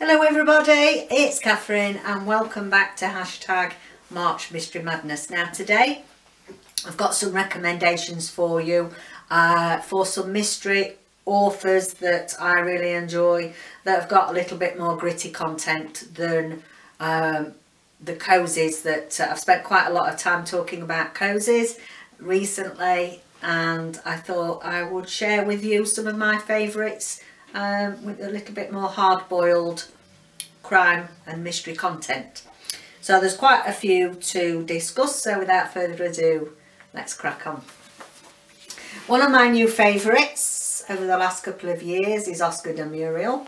Hello everybody, it's Catherine and welcome back to March Mystery Madness. Now today I've got some recommendations for you for some mystery authors that I really enjoy, that have got a little bit more gritty content than the cozies that I've spent quite a lot of time talking about cozies recently, and I thought I would share with you some of my favourites with a little bit more hard-boiled crime and mystery content. So there's quite a few to discuss, so without further ado, let's crack on. One of my new favourites over the last couple of years is Oscar de Muriel,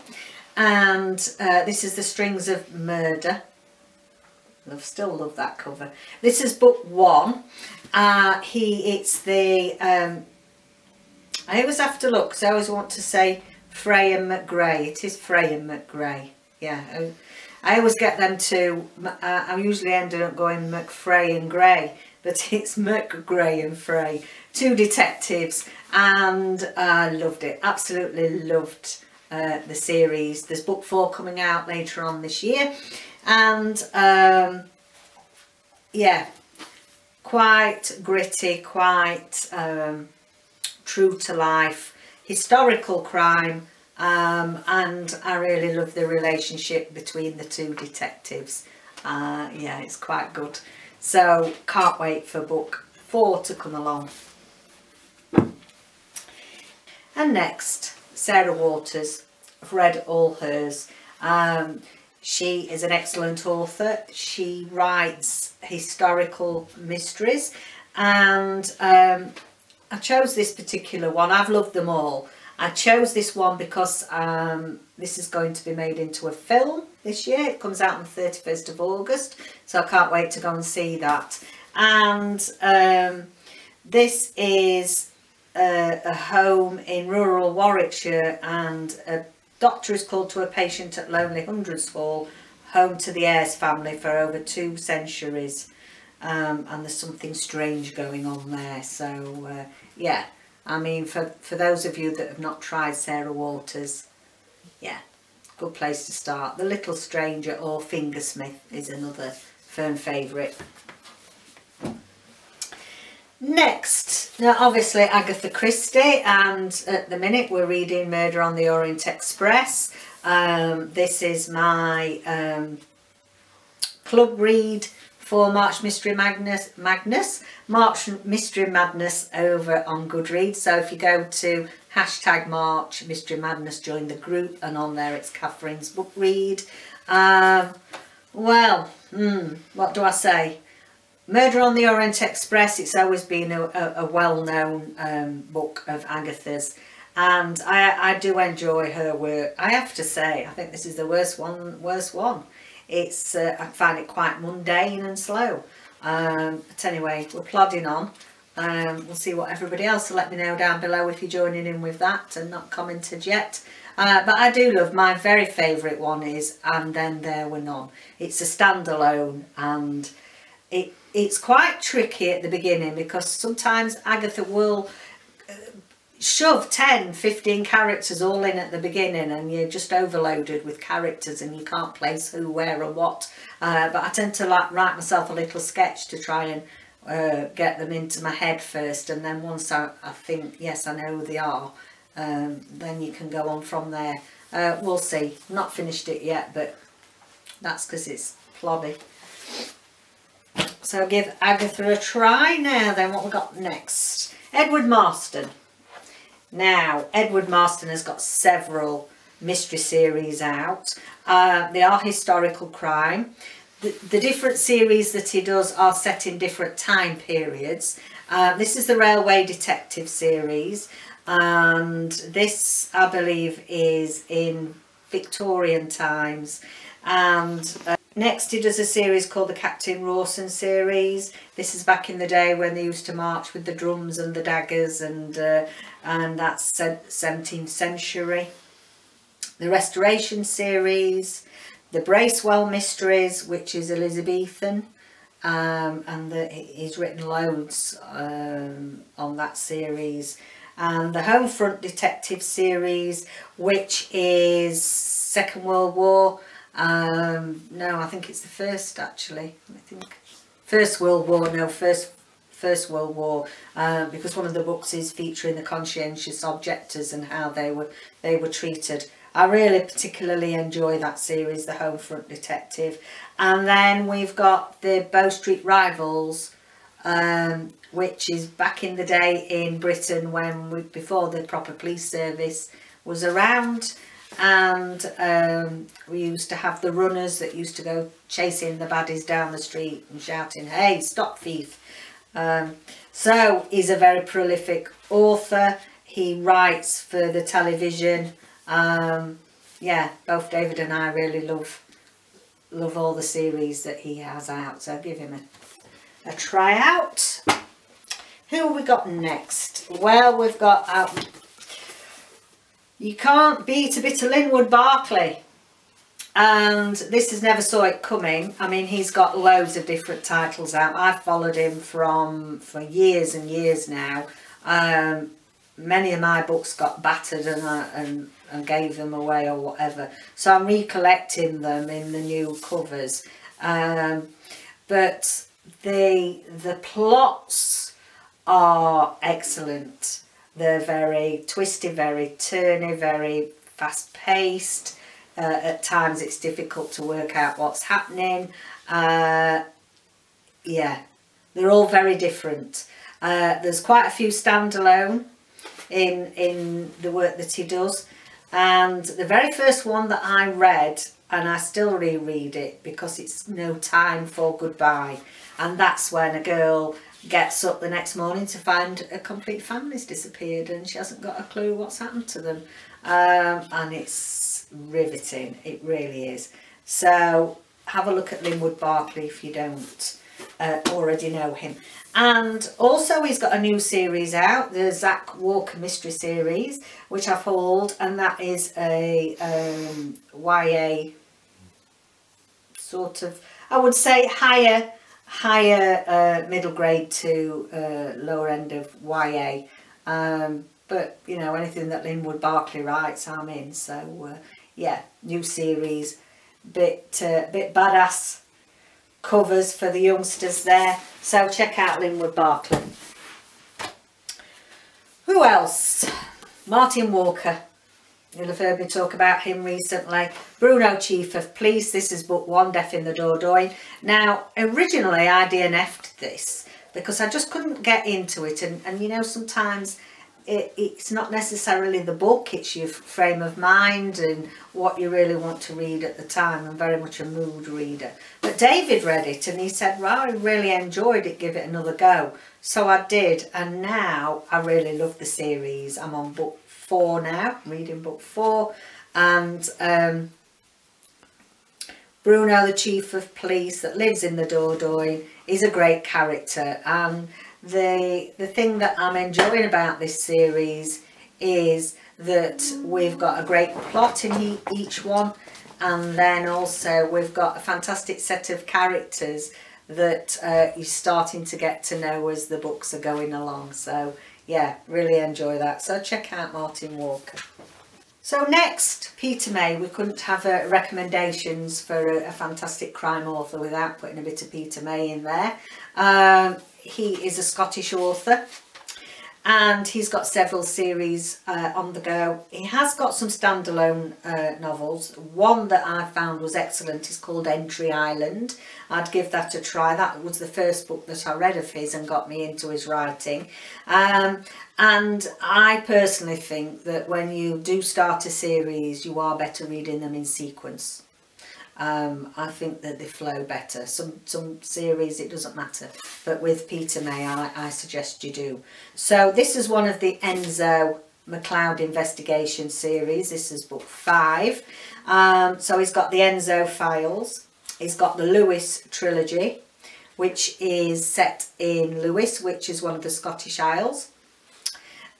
and this is The Strings of Murder. I still love that cover. This is book one. It's the I always have to look because I always want to say Frey and McGray. It is Frey and McGray. Yeah, I always get them to, I usually end up going McFrey and Gray, but it's McGray and Frey. Two detectives, and I loved it. Absolutely loved the series. There's book 4 coming out later on this year, and yeah, quite gritty, quite true to life, historical crime. And I really love the relationship between the two detectives. Yeah, it's quite good. So can't wait for book 4 to come along. And next, Sarah Waters. I've read all hers. She is an excellent author. She writes historical mysteries, and I chose this particular one. I've loved them all. I chose this one because this is going to be made into a film this year. It comes out on the 31st of August, so I can't wait to go and see that. And this is a home in rural Warwickshire, and a doctor is called to a patient at Lonely Hundreds Hall, home to the Ayres family for over 2 centuries. And there's something strange going on there. So yeah. I mean, for those of you that have not tried Sarah Waters, yeah, good place to start. The Little Stranger or Fingersmith is another firm favourite. Next, now obviously Agatha Christie, and at the minute we're reading Murder on the Orient Express. This is my club read for March Mystery March Mystery Madness over on Goodreads. So if you go to #March Mystery Madness, join the group, and on there it's Catherine's book read. Well, what do I say? Murder on the Orient Express, it's always been a well-known book of Agatha's, and I do enjoy her work. I have to say, I think this is the worst one. It's I find it quite mundane and slow, but anyway, we're plodding on. We'll see what everybody else will let me know down below if you're joining in with that and not commented yet. But I do love, my very favourite one is And Then There Were None. It's a standalone, and it's quite tricky at the beginning because sometimes Agatha will shove 10-15 characters all in at the beginning, and you're just overloaded with characters and you can't place who, where and what. But I tend to write myself a little sketch to try and get them into my head first, and then once I think, yes, I know who they are, then you can go on from there. We'll see. Not finished it yet, but that's because it's ploddy. So give Agatha a try. Now then, what we got next? Edward Marston. Now, Edward Marston has got several mystery series out. They are historical crime. The different series that he does are set in different time periods. This is the Railway Detective series, and this, I believe, is in Victorian times. And next he does a series called the Captain Rawson series. This is back in the day when they used to march with the drums and the daggers, and that's 17th century. The Restoration series, the Bracewell Mysteries, which is Elizabethan, and he's written loads on that series. And the Homefront Detective series, which is Second World War, No, I think it's the first actually. I think First World War. No, First World War, because one of the books is featuring the conscientious objectors and how they were treated. I really particularly enjoy that series, the Homefront Detective. And then we've got the Bow Street Rivals, which is back in the day in Britain when before the proper police service was around, and we used to have the runners that used to go chasing the baddies down the street and shouting, "Hey, stop thief!" So he's a very prolific author. He writes for the television. Yeah, both David and I really love all the series that he has out, so give him a try out. Who have we got next? Well, we've got you can't beat a bit of Linwood Barclay, and this is Never Saw It Coming. I mean, he's got loads of different titles out. I've followed him for years and years now. Many of my books got battered and gave them away or whatever, so I'm recollecting them in the new covers. But the plots are excellent. They're very twisty, very turny, very fast paced. At times it's difficult to work out what's happening. Yeah, they're all very different. There's quite a few standalone in the work that he does, and the very first one that I read, and I still reread it because it's No Time for Goodbye, and that's when a girl gets up the next morning to find a complete family's disappeared and she hasn't got a clue what's happened to them, and it's riveting, it really is. So have a look at Linwood Barclay if you don't already know him. And also he's got a new series out, the Zack Walker Mystery Series, which I've hauled, and that is a YA sort of, I would say higher middle grade to lower end of YA, but you know, anything that Linwood Barclay writes I'm in. So yeah, new series, bit badass covers for the youngsters there, so check out Linwood Barclay. Who else? Martin Walker, you'll have heard me talk about him recently. Bruno, Chief of Police, this is book 1, Death in the Dordogne. Now originally I DNF'd this because I just couldn't get into it, and you know, sometimes it's not necessarily the book, it's your frame of mind and what you really want to read at the time. I'm very much a mood reader. But David read it and he said, well, I really enjoyed it, give it another go. So I did, and now I really love the series. I'm on book 4 now, reading book 4, and Bruno, the Chief of Police that lives in the Dordogne, is a great character, and the thing that I'm enjoying about this series is that we've got a great plot in each one, and then also we've got a fantastic set of characters that you're starting to get to know as the books are going along. So yeah, really enjoy that. So check out Martin Walker. So next, Peter May. We couldn't have recommendations for a fantastic crime author without putting a bit of Peter May in there. He is a Scottish author, and he's got several series on the go. He has got some standalone novels. One that I found was excellent is called Entry Island. I'd give that a try. That was the first book that I read of his and got me into his writing. And I personally think that when you do start a series, you are better reading them in sequence. I think that they flow better. Some series it doesn't matter, but with Peter May I suggest you do. So this is one of the Enzo McLeod investigation series. This is book 5. So he's got the Enzo files. He's got the Lewis trilogy, which is set in Lewis, which is one of the Scottish Isles.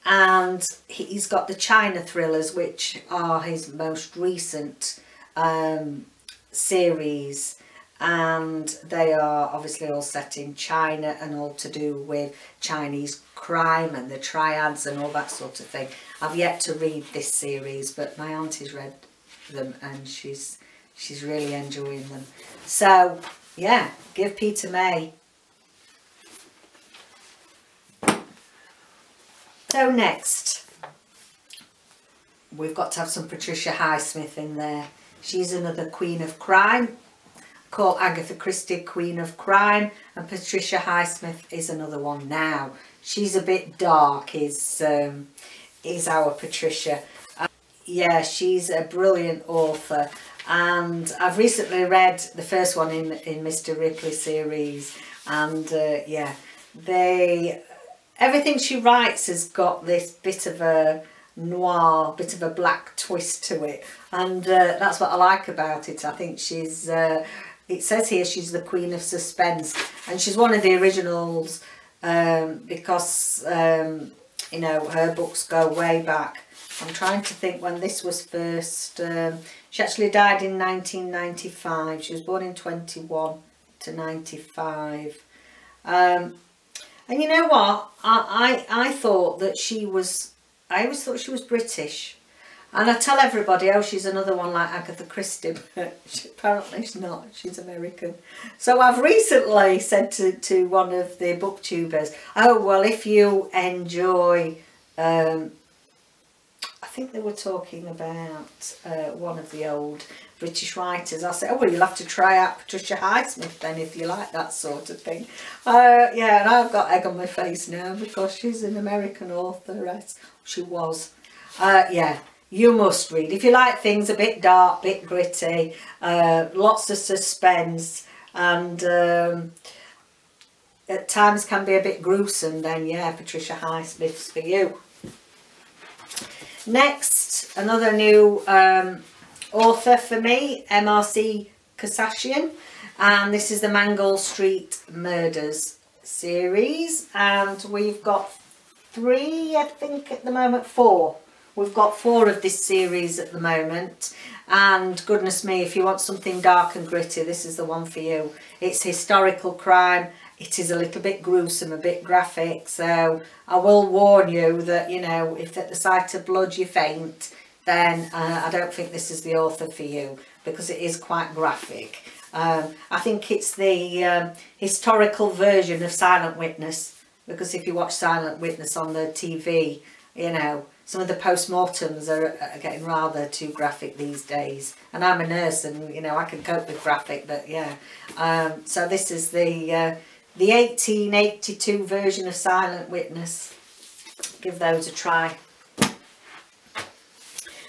And he's got the China thrillers, which are his most recent series, and they are obviously all set in China and all to do with Chinese crime and the triads and all that sort of thing. I've yet to read this series, but my auntie's read them and she's she's really enjoying them. So yeah, give Peter May. So next, we've got to have some Patricia Highsmith in there. She's another Queen of Crime. Call Agatha Christie Queen of Crime, and Patricia Highsmith is another one now. She's a bit dark, is our Patricia. Yeah, she's a brilliant author, and I've recently read the first one in Mr. Ripley series, and yeah, everything she writes has got this bit of a noir, bit of a black twist to it, and that's what I like about it. I think she's it says here she's the Queen of Suspense, and she's one of the originals, because you know, her books go way back. I'm trying to think when this was first. She actually died in 1995. She was born in 21 to 95. And you know what? I thought that she was, I always thought she was British. And I tell everybody, oh, she's another one like Agatha Christie, but apparently she's not. She's American. So I've recently said to one of the booktubers, oh, well, if you enjoy, I think they were talking about one of the old British writers. I said, oh, well, you'll have to try out Patricia Highsmith then if you like that sort of thing. Yeah, and I've got egg on my face now because she's an American authoress. She was. Yeah. You must read. If you like things a bit dark, bit gritty, lots of suspense, and at times can be a bit gruesome, then yeah, Patricia Highsmith's for you. Next, another new author for me, MRC Kesakhian, and this is the Mangle Street Murders series, and we've got 3, I think at the moment, 4. We've got 4 of this series at the moment, and goodness me, if you want something dark and gritty, this is the one for you. It's historical crime. It is a little bit gruesome, a bit graphic, so I will warn you that, you know, if at the sight of blood you faint, then I don't think this is the author for you, because it is quite graphic. I think it's the historical version of Silent Witness, because if you watch Silent Witness on the TV, you know, some of the post-mortems are getting rather too graphic these days. And I'm a nurse, and, you know, I can cope with graphic, but yeah. So this is the 1882 version of Silent Witness. Give those a try.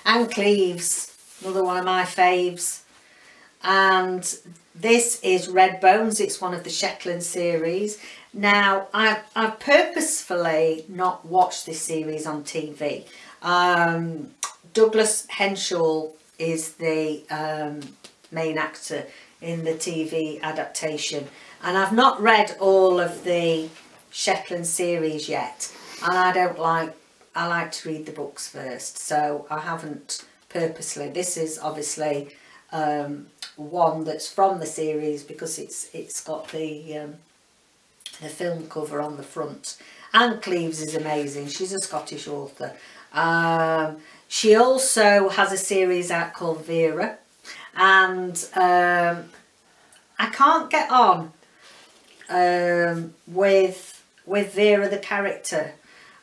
And Cleeves, another one of my faves. And this is Red Bones. It's one of the Shetland series. Now, I've purposefully not watched this series on TV. Douglas Henshall is the main actor in the TV adaptation. And I've not read all of the Shetland series yet. And I like to read the books first. So I haven't purposely. This is obviously one that's from the series, because it's got the film cover on the front. And Cleeves is amazing. She's a Scottish author. She also has a series out called Vera, and I can't get on with Vera the character,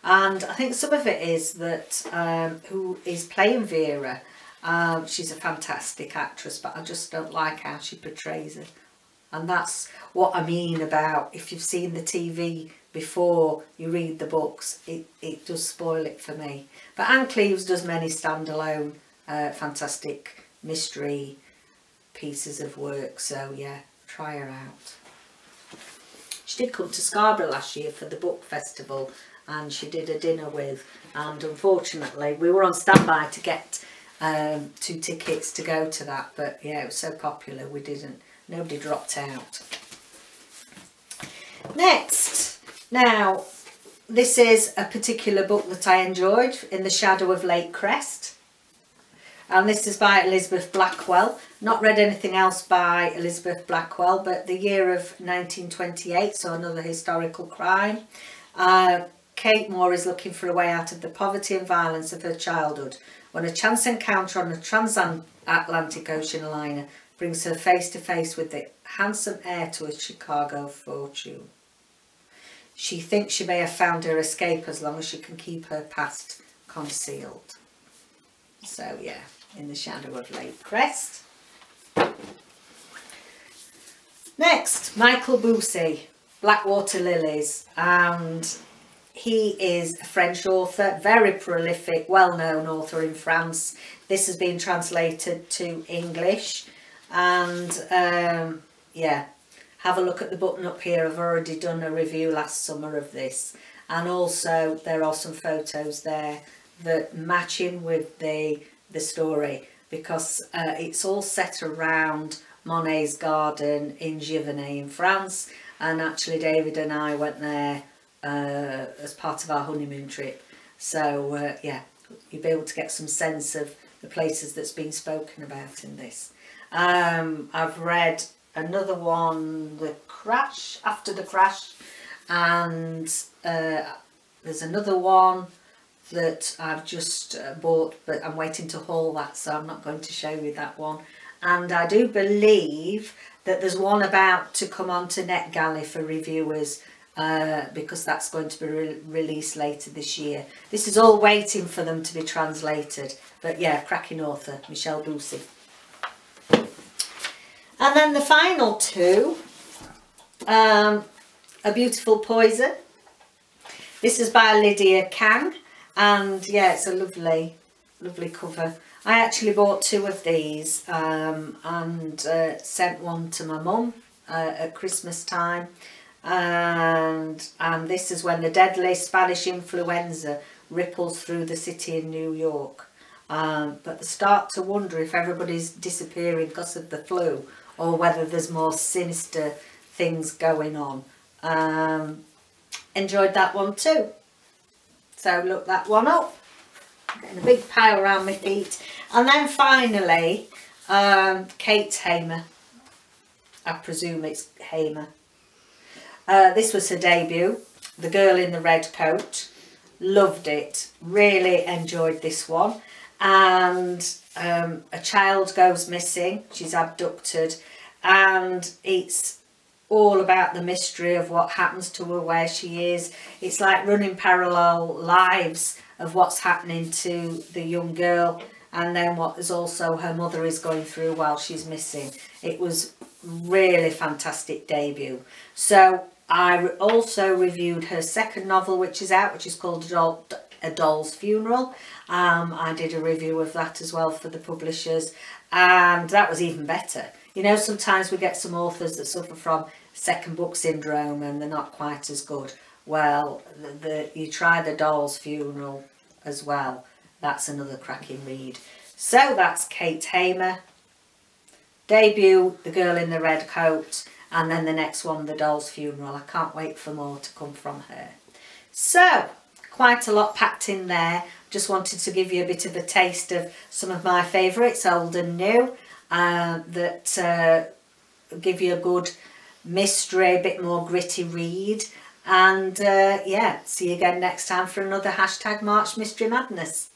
and I think some of it is that who is playing Vera, she's a fantastic actress, but I just don't like how she portrays her. And that's what I mean about, if you've seen the TV before you read the books, it does spoil it for me. But Anne Cleeves does many standalone fantastic mystery pieces of work, so yeah, try her out. She did come to Scarborough last year for the book festival, and she did a dinner with, and unfortunately we were on standby to get 2 tickets to go to that, but yeah, it was so popular we didn't. Nobody dropped out. Next, now this is a particular book that I enjoyed, In the Shadow of Lakecrest, and this is by Elizabeth Blackwell. Not read anything else by Elizabeth Blackwell, but the year of 1928, so another historical crime. Kate Moore is looking for a way out of the poverty and violence of her childhood when a chance encounter on a transatlantic ocean liner brings her face to face with the handsome heir to a Chicago fortune. She thinks she may have found her escape as long as she can keep her past concealed. So yeah, In the Shadow of Lakecrest. Next, Michel Bussi, Blackwater Lilies, and he is a French author, very prolific, well-known author in France. This has been translated to English, and yeah, have a look at the button up here. I've already done a review last summer of this, and also there are some photos there that match in with the story, because it's all set around Monet's garden in Giverny in France, and actually David and I went there as part of our honeymoon trip. So yeah, you'll be able to get some sense of the places that's been spoken about in this. I've read another one, The Crash, After the Crash, and there's another one that I've just bought, but I'm waiting to haul that, so I'm not going to show you that one. And I do believe that there's one about to come on to NetGalley for reviewers, because that's going to be released later this year. This is all waiting for them to be translated. But yeah, cracking author, Michel Bussi. And then the final two, A Beautiful Poison. This is by Lydia Kang, and yeah, it's a lovely, lovely cover. I actually bought two of these and sent one to my mum at Christmas time, and this is when the deadly Spanish influenza ripples through the city in New York. But they start to wonder if everybody's disappearing because of the flu, or whether there's more sinister things going on. Enjoyed that one too. So look that one up. Getting a big pile around my feet. And then finally, Kate Hamer. I presume it's Hamer. This was her debut, The Girl in the Red Coat. Loved it. Really enjoyed this one. And a child goes missing. She's abducted. And it's all about the mystery of what happens to her, where she is. It's like running parallel lives of what's happening to the young girl, and then what is also her mother is going through while she's missing. It was really fantastic debut. So I also reviewed her second novel, which is out, which is called A Doll's Funeral. I did a review of that as well for the publishers, and that was even better. You know, sometimes we get some authors that suffer from second book syndrome and they're not quite as good. Well, you try The Doll's Funeral as well. That's another cracking read. So that's Kate Hamer. Debut, The Girl in the Red Coat, and then the next one, The Doll's Funeral. I can't wait for more to come from her. So, quite a lot packed in there. Just wanted to give you a bit of a taste of some of my favourites, old and new, that give you a good mystery, a bit more gritty read. And yeah, see you again next time for another hashtag March Mystery Madness.